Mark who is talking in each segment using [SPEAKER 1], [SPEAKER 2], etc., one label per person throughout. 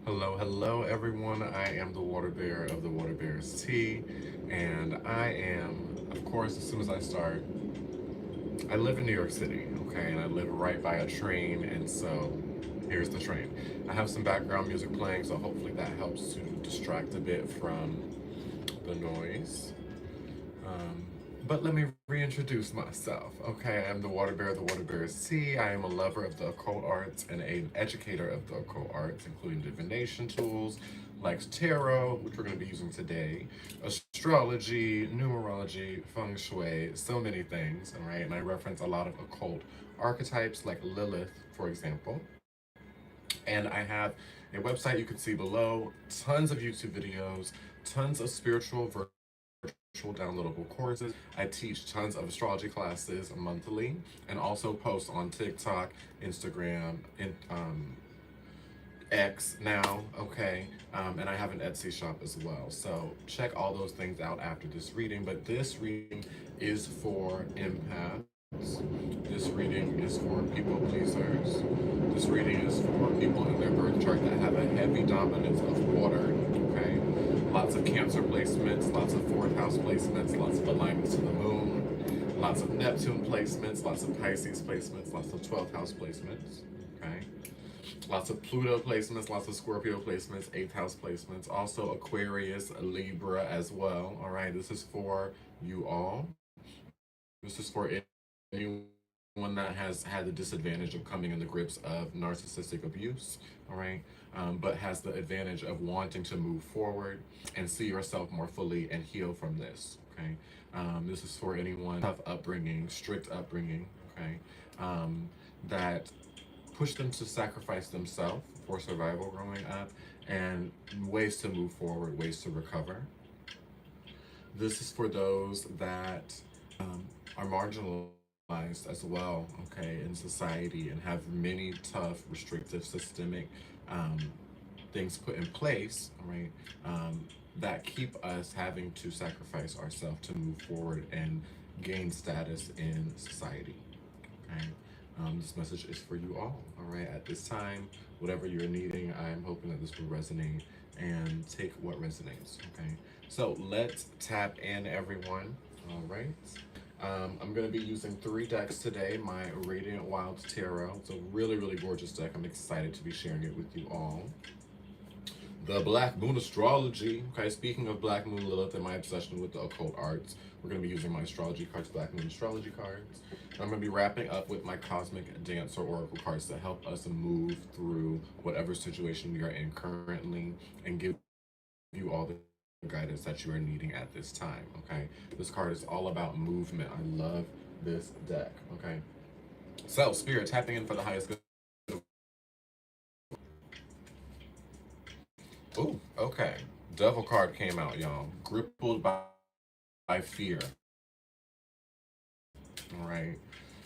[SPEAKER 1] Hello everyone. I am the water bear of the Water Bears Tea, and I am, of course, as soon as I start, I live in New York City, okay, and I live right by a train, and so here's the train. I have some background music playing, so hopefully that helps to distract a bit from the noise. Um, but let me reintroduce myself. Okay, I'm the Water Bear of the Water Bear's Tea. I am a lover of the occult arts and an educator of the occult arts, including divination tools like tarot, which we're going to be using today, astrology, numerology, feng shui, so many things, all right? And I reference a lot of occult archetypes like Lilith, for example. And I have a website you can see below, tons of YouTube videos, tons of spiritual virtual downloadable courses. I teach tons of astrology classes monthly and also post on TikTok, Instagram, and X now, okay? And I have an Etsy shop as well. So check all those things out after this reading. But this reading is for empaths. This reading is for people pleasers. This reading is for people in their birth chart that have a heavy dominance of water, okay? Lots of Cancer placements, lots of fourth house placements, lots of alignments to the moon, lots of Neptune placements, lots of Pisces placements, lots of 12th house placements, okay? Lots of Pluto placements, lots of Scorpio placements, 8th house placements, also Aquarius, Libra as well, all right? This is for you all. This is for anyone that has had the disadvantage of coming in the grips of narcissistic abuse, all right? But has the advantage of wanting to move forward and see yourself more fully and heal from this, okay? This is for anyone tough upbringing, strict upbringing, okay? That push them to sacrifice themselves for survival growing up and ways to move forward, ways to recover. This is for those that are marginalized as well, okay, in society and have many tough, restrictive, systemic things put in place, right, that keep us having to sacrifice ourselves to move forward and gain status in society, okay? This message is for you all right? At this time, whatever you're needing, I'm hoping that this will resonate and take what resonates, okay? So let's tap in, everyone, all right? I'm going to be using 3 decks today. My Radiant Wild Tarot. It's a really, really gorgeous deck. I'm excited to be sharing it with you all. The Black Moon Astrology. Okay, speaking of Black Moon Lilith and my obsession with the occult arts, we're going to be using my astrology cards, Black Moon Astrology cards. I'm going to be wrapping up with my Cosmic Dancer Oracle cards to help us move through whatever situation we are in currently and give you all the guidance that you are needing at this time, okay? This card is all about movement. I love this deck, okay? So, Spirit, tapping in for the highest good. Oh, okay. Devil card came out, y'all. Crippled by fear. All right.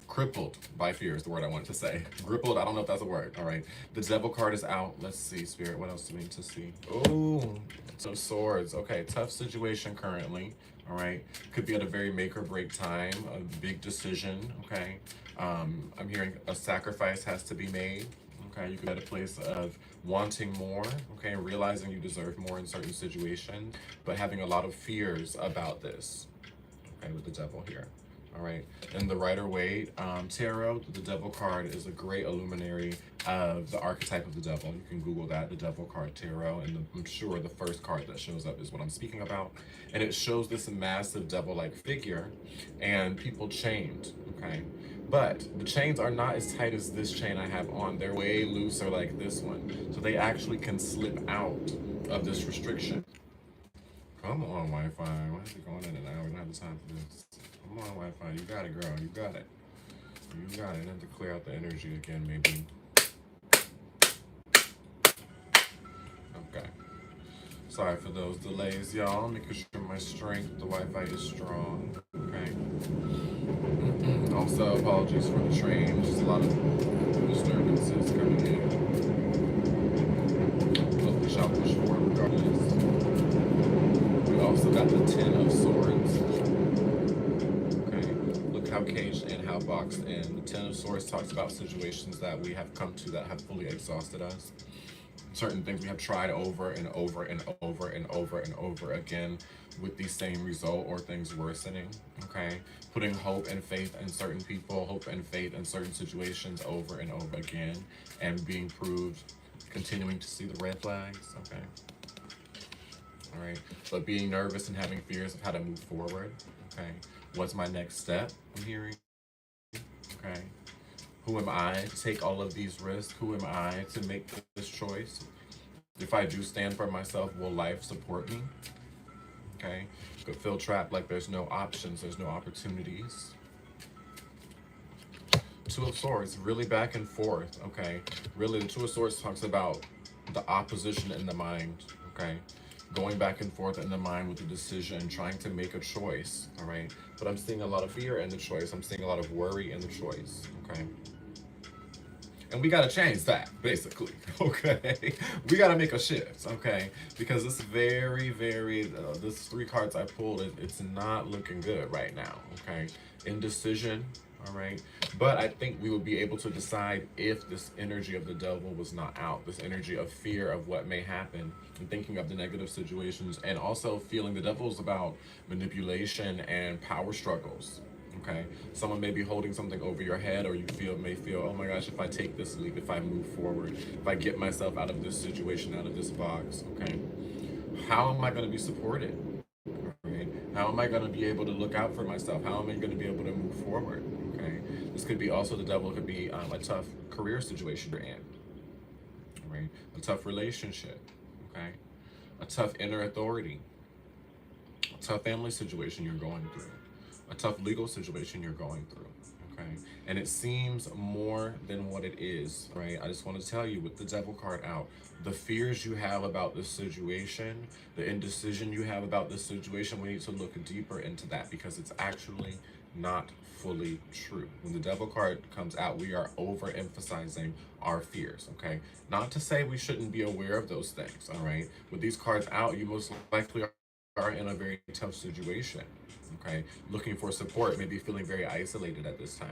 [SPEAKER 1] Crippled by fear is the word I wanted to say. Crippled, I don't know if that's a word. All right. The Devil card is out. Let's see, Spirit. What else do we need to see? Oh, some swords. Okay. Tough situation currently. All right. Could be at a very make or break time. A big decision. Okay. I'm hearing a sacrifice has to be made. Okay. You could be at a place of wanting more. Okay. Realizing you deserve more in certain situations, but having a lot of fears about this. Okay. With the Devil here. All right. In the Rider-Waite Tarot, the Devil card is a great illuminary of the archetype of the Devil. You can Google that, the Devil card Tarot, and I'm sure the first card that shows up is what I'm speaking about. And it shows this massive devil-like figure and people chained, okay? But the chains are not as tight as this chain I have on. They're way looser like this one. So they actually can slip out of this restriction. Come on, Wi-Fi. Why is it going in and out? We don't have the time for this. Come on, Wi-Fi. You got it, girl. You got it. You got it. I have to clear out the energy again, maybe. Okay. Sorry for those delays, y'all. Making sure my strength, the Wi-Fi is strong. Okay. Also, apologies for the train. Just a lot of disturbances coming in. But we shall push forward regardless. We also got the Ten of Swords. How caged in, how boxed in. The Ten of Swords talks about situations that we have come to that have fully exhausted us. certain things we have tried over and over and over and over and over again with the same result or things worsening, okay? Putting hope and faith in certain people, hope and faith in certain situations over and over again, and being proved, continuing to see the red flags, okay? All right, but being nervous and having fears of how to move forward, okay? What's my next step, I'm hearing, okay? Who am I to take all of these risks? Who am I to make this choice? If I do stand for myself, will life support me? Okay, could feel trapped like there's no options, there's no opportunities. Two of Swords, really back and forth, okay? Really, the Two of Swords talks about the opposition in the mind, okay? Going back and forth in the mind with the decision, trying to make a choice, all right? But I'm seeing a lot of fear in the choice. I'm seeing a lot of worry in the choice, okay? And we got to change that, basically, okay? We got to make a shift, okay? Because this this 3 cards I pulled, it's not looking good right now, okay? Indecision, all right? But I think we would be able to decide if this energy of the devil was not out, this energy of fear of what may happen, and thinking of the negative situations, and also feeling the devil's about manipulation and power struggles. Okay, someone may be holding something over your head, or you may feel, oh my gosh, if I take this leap, if I move forward, if I get myself out of this situation, out of this box, okay, how am I going to be supported? Right? How am I going to be able to look out for myself? How am I going to be able to move forward? Okay, this could be also, the devil could be a tough career situation you're in, right? A tough relationship, okay, a tough inner authority, a tough family situation you're going through, a tough legal situation you're going through, okay? And it seems more than what it is, right? I just want to tell you, with the devil card out, the fears you have about this situation, the indecision you have about this situation, we need to look deeper into that, because it's actually not fully true. When the devil card comes out, we are overemphasizing our fears, okay? Not to say we shouldn't be aware of those things, all right? With these cards out, you most likely are in a very tough situation, okay? Looking for support, maybe feeling very isolated at this time,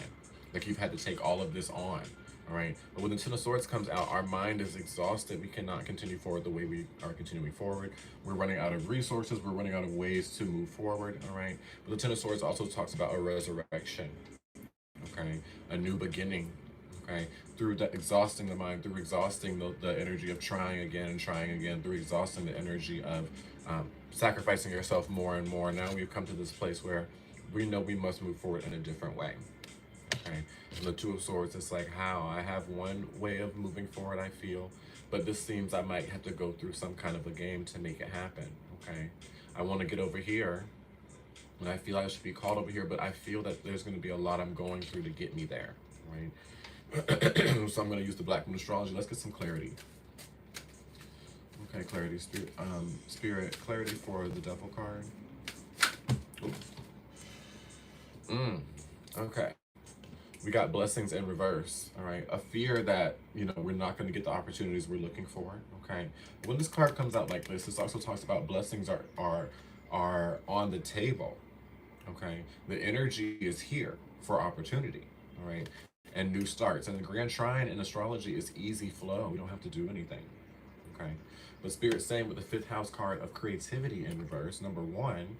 [SPEAKER 1] like you've had to take all of this on, all right? But when the Ten of Swords comes out, our mind is exhausted. We cannot continue forward the way we are continuing forward. We're running out of resources. We're running out of ways to move forward, all right? But the Ten of Swords also talks about a resurrection, okay? A new beginning, okay? Through exhausting the mind, through exhausting the energy of trying again, through exhausting the energy of sacrificing yourself more and more. Now we've come to this place where we know we must move forward in a different way, okay? And the Two of Swords, it's like, how? I have one way of moving forward, I feel, but this seems I might have to go through some kind of a game to make it happen, okay? I want to get over here, and I feel I should be called over here, but I feel that there's going to be a lot I'm going through to get me there, right? So I'm going to use the Black Moon Astrology. Let's get some clarity. Okay, clarity, spirit, clarity for the devil card. Okay. We got blessings in reverse, all right? A fear that, we're not going to get the opportunities we're looking for, okay? When this card comes out like this also talks about blessings are on the table, okay? The energy is here for opportunity, all right? And new starts. And the Grand Trine in astrology is easy flow. We don't have to do anything, okay? But Spirit's saying with the 5th house card of creativity in reverse, number 1,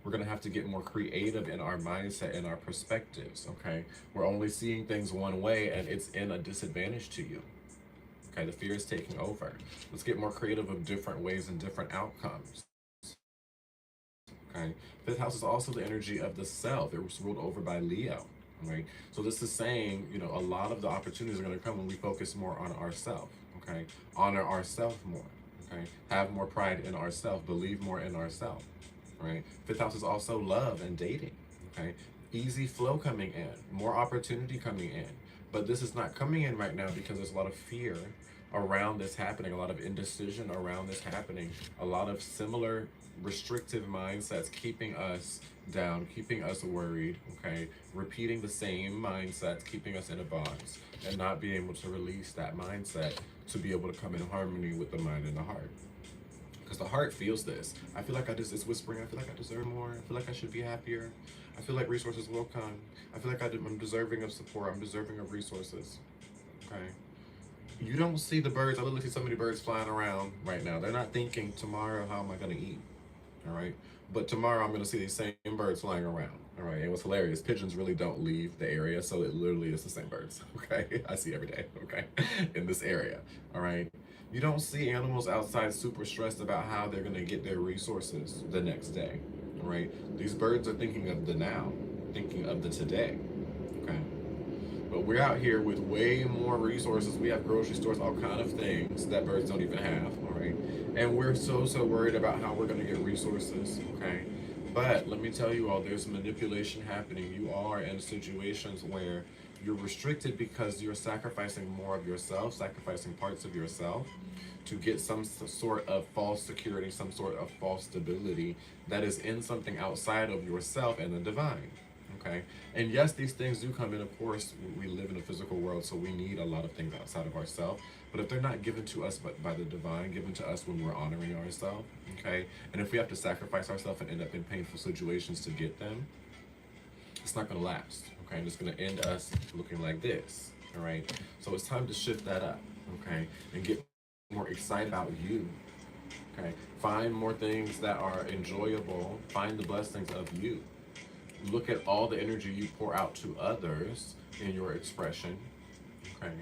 [SPEAKER 1] we're going to have to get more creative in our mindset and our perspectives, okay? We're only seeing things one way, and it's in a disadvantage to you, okay? The fear is taking over. Let's get more creative of different ways and different outcomes, okay? 5th house is also the energy of the self. It was ruled over by Leo, right? So this is saying, a lot of the opportunities are going to come when we focus more on ourselves, okay? Honor ourselves more, okay? Have more pride in ourselves. Believe more in ourselves. Right? 5th house is also love and dating, okay? Easy flow coming in, more opportunity coming in. But this is not coming in right now because there's a lot of fear around this happening, a lot of indecision around this happening, a lot of similar restrictive mindsets keeping us down, keeping us worried, okay? Repeating the same mindsets, keeping us in a box, and not being able to release that mindset to be able to come in harmony with the mind and the heart. Because the heart feels this. I feel like it's whispering. I feel like I deserve more. I feel like I should be happier. I feel like resources will come. I feel like I'm deserving of support. I'm deserving of resources. Okay. You don't see the birds. I literally see so many birds flying around right now. They're not thinking tomorrow, how am I going to eat? All right. But tomorrow I'm going to see these same birds flying around. All right. And what's hilarious, pigeons really don't leave the area. So it literally is the same birds. Okay. I see every day. Okay. In this area. All right. You don't see animals outside super stressed about how they're going to get their resources the next day. All right. These birds are thinking of the now, thinking of the today. Okay. But we're out here with way more resources. We have grocery stores, all kind of things that birds don't even have, all right? And we're so worried about how we're gonna get resources, okay? But let me tell you all, there's manipulation happening. You are in situations where you're restricted because you're sacrificing more of yourself, sacrificing parts of yourself to get some sort of false security, some sort of false stability that is in something outside of yourself and the divine. Okay. And yes, these things do come in. Of course, we live in a physical world, so we need a lot of things outside of ourselves. But if they're not given to us but by the divine, given to us when we're honoring ourselves, okay, and if we have to sacrifice ourselves and end up in painful situations to get them, it's not going to last. Okay, and it's going to end us looking like this. All right. So it's time to shift that up. Okay, and get more excited about you. Okay, find more things that are enjoyable. Find the blessings of you. Look at all the energy you pour out to others in your expression, okay?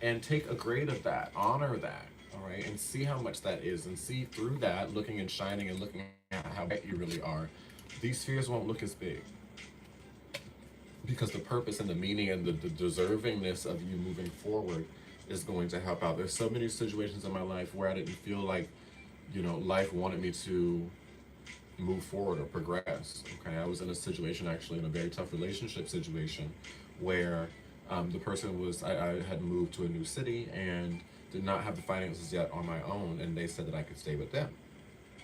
[SPEAKER 1] And take a grade of that, honor that, all right? And see how much that is, and see through that, looking and shining and looking at how bad you really are. These fears won't look as big because the purpose and the meaning and the deservingness of you moving forward is going to help out. There's so many situations in my life where I didn't feel like, life wanted me to move forward or progress. Okay, I was in a situation, actually in a very tough relationship situation, where the person was, I had moved to a new city and did not have the finances yet on my own, and they said that I could stay with them.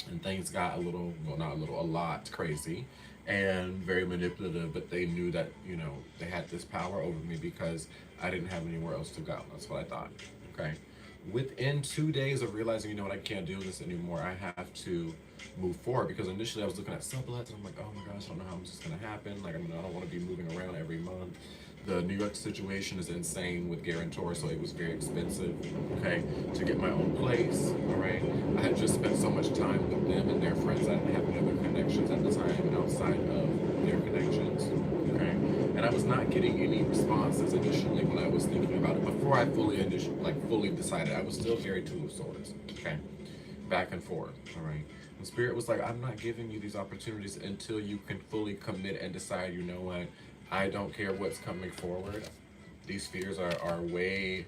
[SPEAKER 1] And things got a little, well, not a little, a lot crazy and very manipulative, but they knew that, they had this power over me because I didn't have anywhere else to go. That's what I thought. Okay. Within 2 days of realizing, I can't do this anymore, I have to move forward, because initially I was looking at sublets and I'm like, oh my gosh, I don't know how this is going to happen. Like, I don't want to be moving around every month. The New York situation is insane with guarantors, so it was very expensive, okay, to get my own place, all right? I had just spent so much time with them and their friends. I didn't have any other connections at the time outside of their connections, okay? And I was not getting any responses initially when I was thinking about it. Before I fully decided, I was still very Two of Swords, okay? Back and forth, all right? And Spirit was like, I'm not giving you these opportunities until you can fully commit and decide, you know what, I don't care what's coming forward. These fears are way,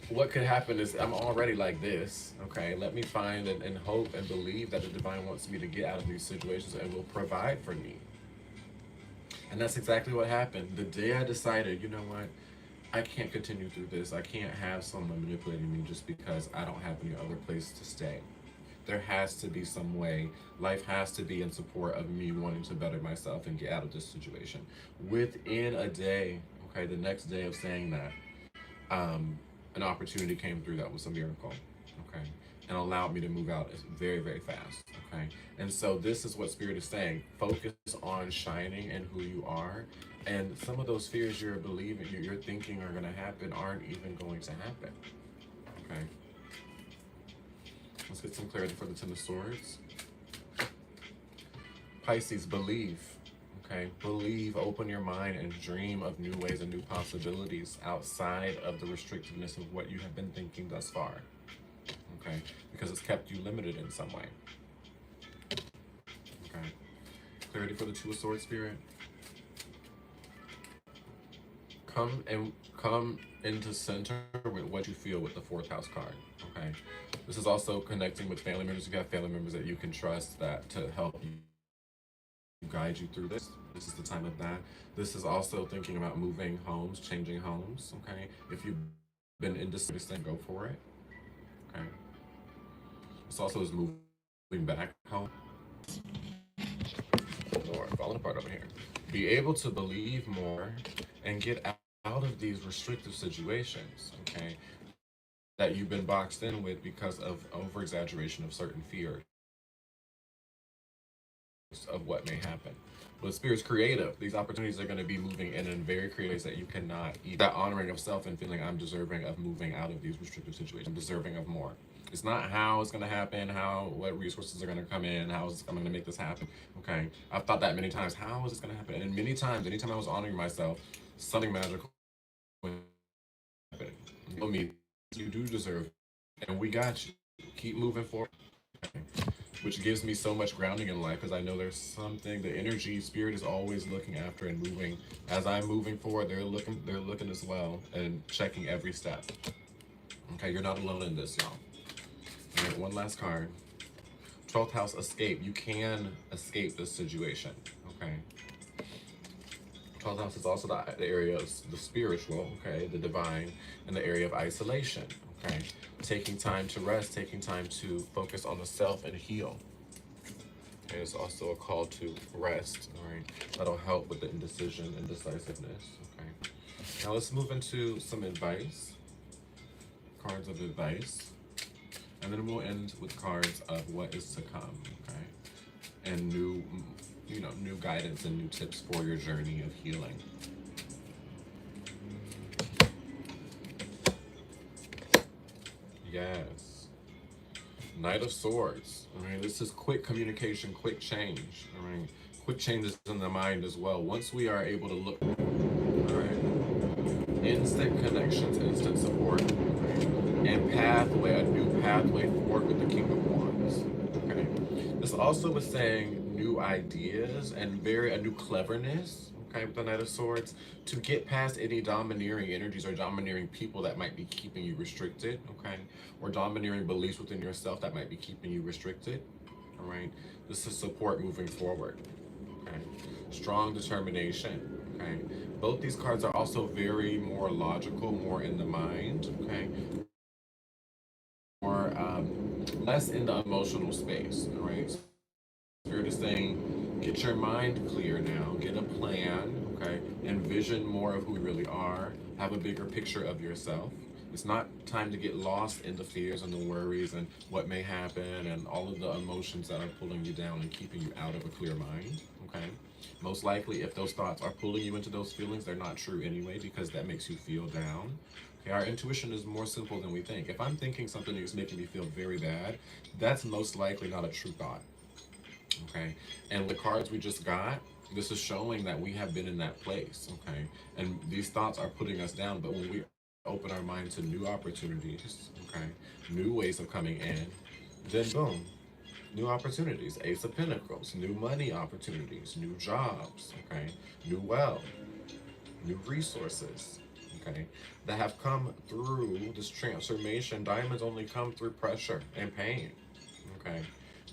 [SPEAKER 1] what could happen is I'm already like this, okay? Let me find and hope and believe that the divine wants me to get out of these situations and will provide for me. And that's exactly what happened. The day I decided, you know what, I can't continue through this. I can't have someone manipulating me just because I don't have any other place to stay. There has to be some way. Life has to be in support of me wanting to better myself and get out of this situation. Within a day, okay, the next day of saying that, an opportunity came through that was a miracle, okay, and allowed me to move out very fast, okay. And so this is what Spirit is saying: focus on shining and who you are, and some of those fears you're believing, you're thinking are going to happen aren't even going to happen, okay. Let's get some clarity for the Ten of Swords. Pisces, believe. Okay, believe, open your mind and dream of new ways and new possibilities outside of the restrictiveness of what you have been thinking thus far. Okay, because it's kept you limited in some way. Okay, clarity for the Two of Swords, Spirit. Come into center with what you feel with the Fourth House card. Okay, this is also connecting with family members. If you have family members that you can trust that to help you guide you through this. This is the time of that. This is also thinking about moving homes, changing homes, okay? If you've been indecisive, go for it, okay? This also is moving back home. Lord, falling apart over here. Be able to believe more and get out of these restrictive situations, okay? That you've been boxed in with because of over-exaggeration of certain fears of what may happen. But Spirit's creative. These opportunities are going to be moving in very creative ways that you cannot eat. That honoring of self and feeling I'm deserving of moving out of these restrictive situations. I'm deserving of more. It's not how it's going to happen, what resources are going to come in, how is I'm going to make this happen. Okay, I've thought that many times. How is this going to happen? And many times, anytime I was honoring myself, something magical happened. You know me, you do deserve, and we got you. Keep moving forward. Okay. Which gives me so much grounding in life because I know there's something. The energy, spirit is always looking after and moving. As I'm moving forward, they're looking as well and checking every step. Okay, you're not alone in this, y'all. All right, one last card. 12th house, escape. You can escape this situation. Okay. 12th house is also the area of the spiritual, okay, the divine, and the area of isolation, okay? Taking time to rest, taking time to focus on the self and heal. Okay, it's also a call to rest, all right? That'll help with the indecision and decisiveness, okay? Now let's move into some advice, cards of advice, and then we'll end with cards of what is to come, okay? And new guidance and new tips for your journey of healing. Yes. Knight of Swords. All right, this is quick communication, quick change. All right, quick changes in the mind as well. Once we are able to look, all right, instant connections, instant support, and pathway, a new pathway forward with the King of Wands. Okay, this also was saying new ideas and a new cleverness. Okay, with the Knight of Swords, to get past any domineering energies or domineering people that might be keeping you restricted. Okay, or domineering beliefs within yourself that might be keeping you restricted. All right, this is support moving forward. Okay, strong determination. Okay, both these cards are also very more logical, more in the mind. Okay, more less in the emotional space. All right, Spirit is saying, get your mind clear now, get a plan, okay? Envision more of who you really are, have a bigger picture of yourself. It's not time to get lost in the fears and the worries and what may happen and all of the emotions that are pulling you down and keeping you out of a clear mind, okay? Most likely, if those thoughts are pulling you into those feelings, they're not true anyway because that makes you feel down. Okay, our intuition is more simple than we think. If I'm thinking something is making me feel very bad, that's most likely not a true thought. Okay, and the cards we just got, this is showing that we have been in that place. Okay, and these thoughts are putting us down, but when we open our mind to new opportunities, okay, new ways of coming in, then boom, new opportunities. Ace of Pentacles, new money opportunities, new jobs, okay, new wealth, new resources, okay, that have come through this transformation. Diamonds only come through pressure and pain, okay.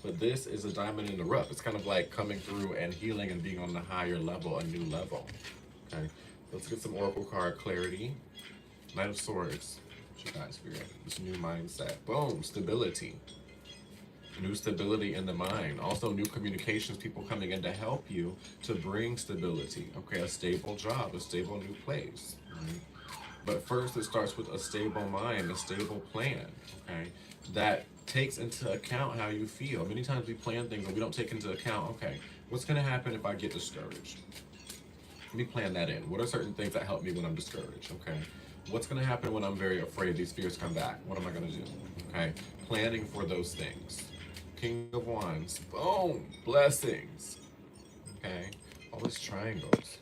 [SPEAKER 1] But this is a diamond in the rough. It's kind of like coming through and healing and being on the higher level, a new level. Okay, let's get some oracle card clarity. Knight of Swords. What you guys Spirit? This new mindset. Boom, stability. New stability in the mind. Also new communications, people coming in to help you to bring stability. Okay, a stable job, a stable new place. Right? But first it starts with a stable mind, a stable plan, okay? That takes into account how you feel. Many times we plan things and we don't take into account, okay, what's gonna happen if I get discouraged? Let me plan that in. What are certain things that help me when I'm discouraged, okay? What's gonna happen when I'm very afraid these fears come back? What am I gonna do, okay? Planning for those things. King of Wands, boom, blessings, okay? All these triangles,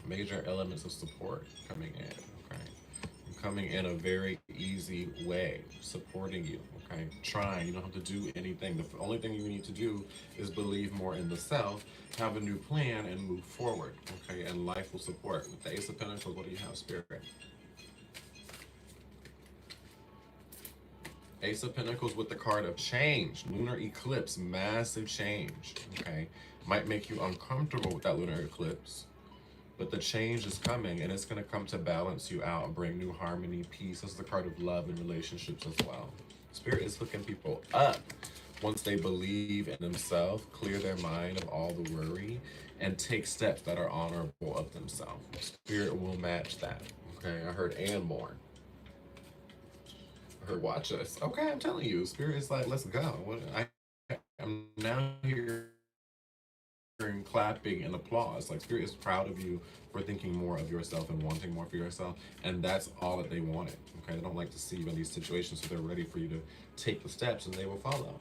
[SPEAKER 1] major elements of support coming in, okay? Coming in a very easy way, supporting you, okay? Trying, you don't have to do anything. The only thing you need to do is believe more in the self, have a new plan, and move forward, okay? And life will support. With the Ace of Pentacles, what do you have, Spirit? Ace of Pentacles with the card of change, lunar eclipse, massive change, okay? Might make you uncomfortable with that lunar eclipse, but the change is coming and it's going to come to balance you out and bring new harmony, peace. This is the card of love and relationships as well. Spirit is hooking people up once they believe in themselves, clear their mind of all the worry, and take steps that are honorable of themselves. Spirit will match that, okay? I heard and more. Her watch us. Okay, I'm telling you, Spirit is like, let's go. I'm now here clapping and applause. Like Spirit is proud of you for thinking more of yourself and wanting more for yourself, and that's all that they wanted. Okay, they don't like to see you in these situations, so they're ready for you to take the steps, and they will follow.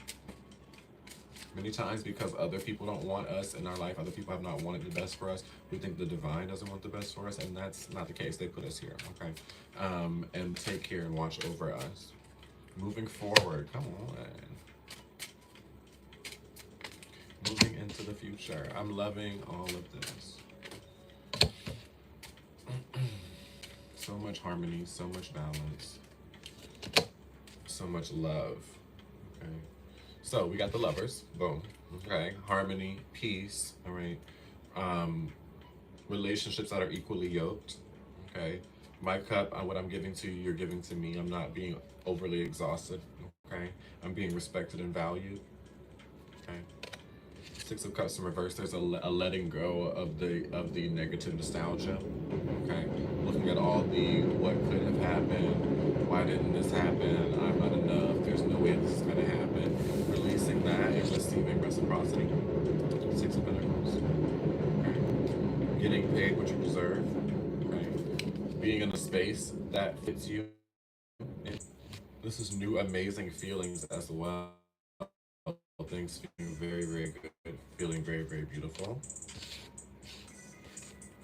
[SPEAKER 1] Many times, because other people don't want us in our life, other people have not wanted the best for us, we think the divine doesn't want the best for us, and that's not the case. They put us here, okay? And take care and watch over us. Moving forward, come on. Moving into the future. I'm loving all of this. So much harmony, so much balance, so much love, okay? So we got the lovers, boom, okay? Harmony, peace, all right? Relationships that are equally yoked, okay? My cup, what I'm giving to you, you're giving to me. I'm not being overly exhausted, okay? I'm being respected and valued, okay? Six of Cups in reverse, there's a letting go of the negative nostalgia, okay? Looking at all the what could have happened, why didn't this happen, I'm not enough, there's no way this is gonna happen. Releasing that and receiving reciprocity. Six of Pentacles, okay? Getting paid what you deserve, okay? Being in a space that fits you. This is new amazing feelings as well. Things feeling very, very good, feeling very, very beautiful.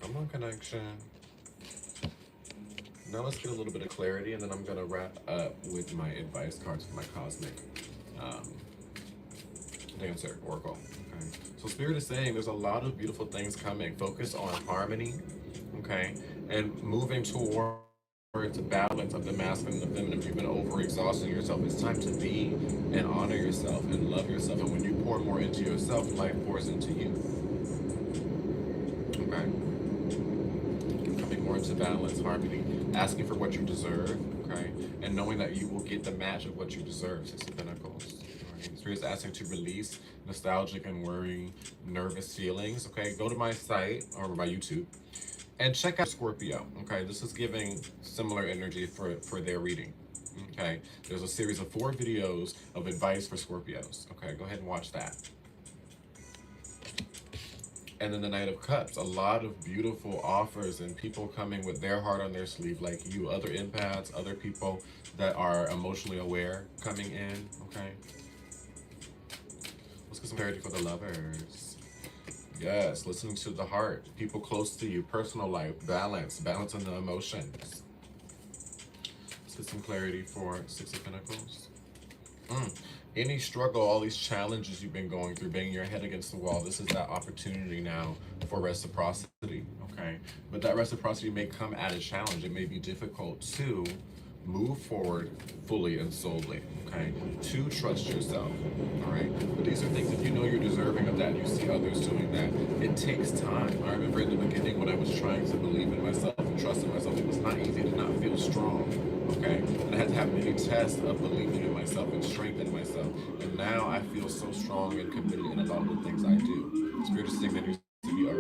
[SPEAKER 1] Come on, connection. Now let's get a little bit of clarity, and then I'm gonna wrap up with my advice cards for my cosmic Dancer Oracle. Okay. So Spirit is saying there's a lot of beautiful things coming. Focus on harmony, okay, and moving towards balance of the masculine and the feminine. If you've been overexhausting yourself, it's time to be and honor yourself and love yourself. And when you pour more into yourself, life pours into you. Okay. Coming more into balance, harmony, asking for what you deserve, okay, and knowing that you will get the match of what you deserve. Six of Pentacles. Right. Spirit is asking to release nostalgic and worrying, nervous feelings. Okay, go to my site or my YouTube and check out Scorpio, okay? This is giving similar energy for their reading, okay? There's a series of 4 videos of advice for Scorpios, okay? Go ahead and watch that. And then the Knight of Cups, a lot of beautiful offers and people coming with their heart on their sleeve, like you, other empaths, other people that are emotionally aware coming in, okay? Let's get some clarity for the lovers. Yes, listening to the heart, people close to you, personal life, balance in the emotions. Let's get some clarity for Six of Pentacles. Any struggle, all these challenges you've been going through, banging your head against the wall, this is that opportunity now for reciprocity, okay? But that reciprocity may come at a challenge. It may be difficult to move forward fully and solely, okay? To trust yourself, all right? But these are things, if you know you're deserving of that and you see others doing that, it takes time. I remember in the beginning when I was trying to believe in myself and trust in myself, it was not easy to not feel strong, okay? And I had to have many tests of believing in myself and strengthening myself. And now I feel so strong and committed in a lot of the things I do. Spirit is saying there needs to be a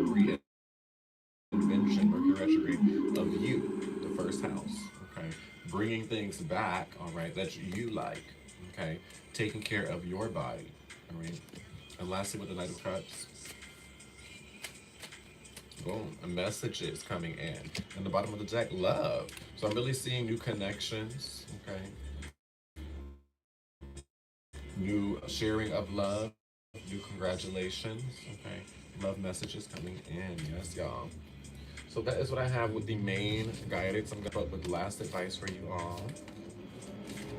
[SPEAKER 1] reinvention, Mercury retrograde, of you, the first house, okay? Bringing things back, all right, that you like, okay? Taking care of your body, all right? And lastly, with the Knight of Cups, boom, a message is coming in. And the bottom of the deck, love. So I'm really seeing new connections, okay? New sharing of love, new congratulations, okay? Love messages coming in, yes, y'all. So that is what I have with the main guidance. I'm going to put with the last advice for you all.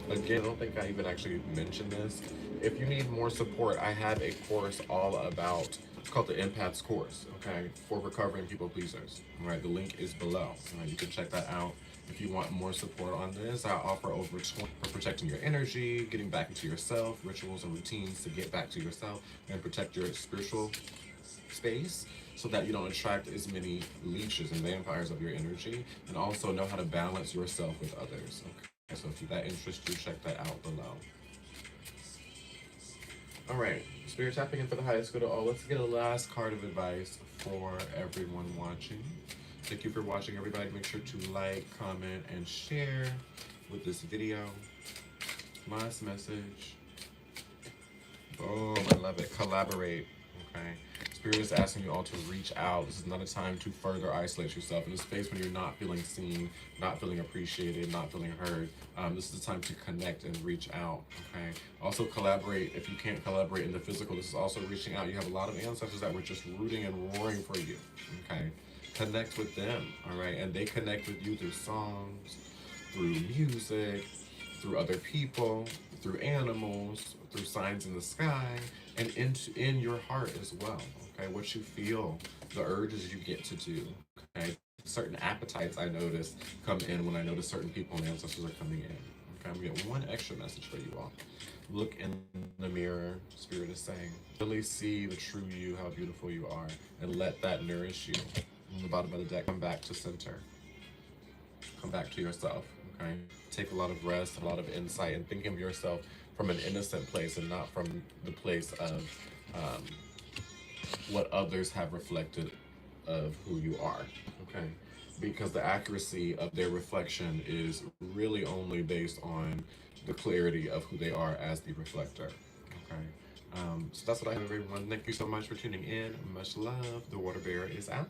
[SPEAKER 1] Again, I don't think I even actually mentioned this. If you need more support, I have a course all about, it's called the Empaths course, okay, for recovering people pleasers. All right, the link is below. All right, you can check that out. If you want more support on this, I offer over 20 for protecting your energy, getting back into yourself, rituals and routines to get back to yourself and protect your spiritual space, so that you don't attract as many leeches and vampires of your energy, and also know how to balance yourself with others. Okay, so if that interests you, check that out below. All right, Spirit tapping in for the highest good of all. Let's get a last card of advice for everyone watching. Thank you for watching, everybody. Make sure to like, comment, and share with this video. Last message. Boom, I love it. Collaborate, okay? Spirit is asking you all to reach out. This is not a time to further isolate yourself. In a space when you're not feeling seen, not feeling appreciated, not feeling heard, this is the time to connect and reach out, okay? Also collaborate. If you can't collaborate in the physical, this is also reaching out. You have a lot of ancestors that were just rooting and roaring for you, okay? Connect with them, all right? And they connect with you through songs, through music, through other people, through animals, through signs in the sky, and in your heart as well. Okay, what you feel, the urges you get to do. Okay, certain appetites I notice come in when I notice certain people and ancestors are coming in. Okay, I'm gonna get one extra message for you all. Look in the mirror, Spirit is saying. Really see the true you, how beautiful you are, and let that nourish you. On the bottom of the deck, come back to center. Come back to yourself, okay? Take a lot of rest, a lot of insight, and thinking of yourself from an innocent place and not from the place of what others have reflected of who you are, okay? Because the accuracy of their reflection is really only based on the clarity of who they are as the reflector, okay? So that's what I have, everyone. Thank you so much for tuning in. Much love. The Water Bearer is out.